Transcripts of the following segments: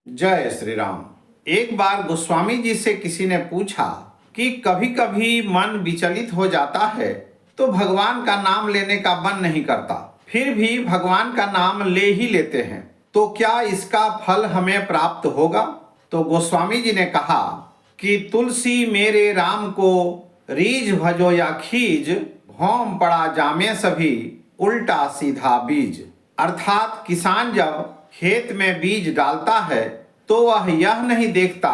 जय श्री राम। एक बार गोस्वामी जी से किसी ने पूछा कि कभी कभी मन विचलित हो जाता है तो भगवान का नाम लेने का मन नहीं करता, फिर भी भगवान का नाम ले ही लेते हैं, तो क्या इसका फल हमें प्राप्त होगा? तो गोस्वामी जी ने कहा कि तुलसी मेरे राम को रीझ भजो या खीज, भौम पड़ा जामे सभी उल्टा सीधा बीज। अर्थात किसान जब खेत में बीज डालता है तो वह यह नहीं देखता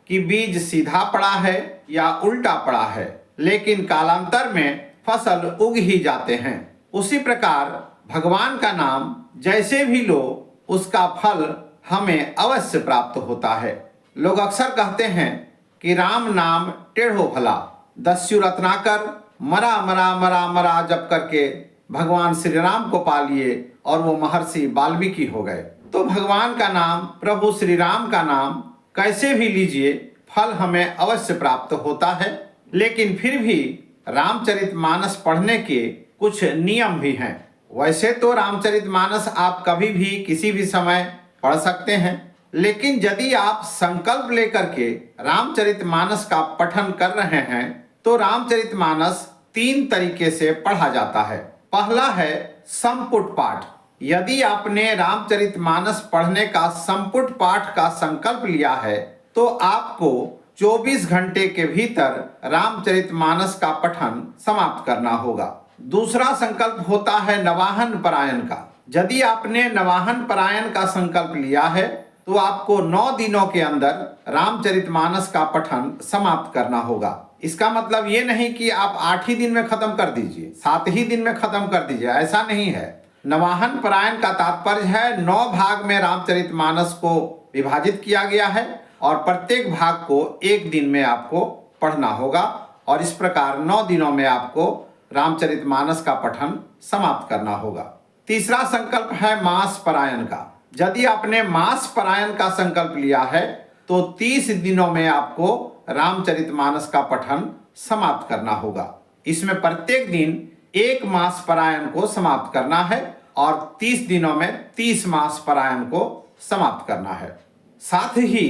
कि बीज सीधा पड़ा है या उल्टा पड़ा है, लेकिन कालांतर में फसल उग ही जाते हैं। उसी प्रकार भगवान का नाम जैसे भी लो उसका फल हमें अवश्य प्राप्त होता है। लोग अक्सर कहते हैं कि राम नाम टेढ़ो भला, दस्यु रत्नाकर मरा मरा मरा मरा जप करके भगवान श्री राम को पा लिए और वो महर्षि वाल्मीकि हो गए। तो भगवान का नाम, प्रभु श्री राम का नाम कैसे भी लीजिए फल हमें अवश्य प्राप्त होता है। लेकिन फिर भी रामचरितमानस पढ़ने के कुछ नियम भी हैं। वैसे तो रामचरितमानस आप कभी भी किसी भी समय पढ़ सकते हैं, लेकिन यदि आप संकल्प लेकर के रामचरितमानस का पठन कर रहे हैं तो रामचरितमानस 3 तरीके से पढ़ा जाता है। पहला है संपुट पाठ। यदि आपने रामचरितमानस पढ़ने का संपुट पाठ का संकल्प लिया है तो आपको 24 घंटे के भीतर रामचरितमानस का पठन समाप्त करना होगा। दूसरा संकल्प होता है नवाहन परायण का। यदि आपने नवाहन परायण का संकल्प लिया है तो आपको 9 दिनों के अंदर रामचरितमानस का पठन समाप्त करना होगा। इसका मतलब ये नहीं कि आप 8 ही दिन में खत्म कर दीजिए, 7 ही दिन में खत्म कर दीजिए, ऐसा नहीं है। नवाहन परायण का तात्पर्य है 9 भाग में रामचरितमानस को विभाजित किया गया है और प्रत्येक भाग को 1 दिन में आपको पढ़ना होगा और इस प्रकार 9 दिनों में आपको रामचरितमानस का पठन समाप्त करना होगा। तीसरा संकल्प है मास परायण का। यदि आपने मास परायण का संकल्प लिया है तो 30 दिनों में आपको रामचरितमानस का पठन समाप्त करना होगा। इसमें प्रत्येक दिन 1 मास परायण को समाप्त करना है और 30 दिनों में 30 मास परायण को समाप्त करना है। साथ ही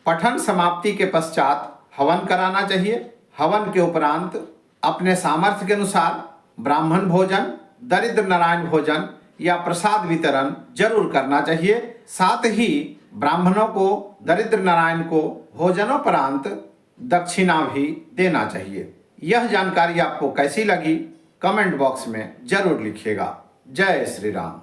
पठन समाप्ति के पश्चात हवन कराना चाहिए। हवन के उपरांत अपने सामर्थ्य के अनुसार ब्राह्मण भोजन, दरिद्र नारायण भोजन या प्रसाद वितरण जरूर करना चाहिए। साथ ही ब्राह्मणों को, दरिद्र नारायण को भोजनोपरांत दक्षिणा भी देना चाहिए। यह जानकारी आपको कैसी लगी कमेंट बॉक्स में जरूर लिखिएगा। जय श्री राम।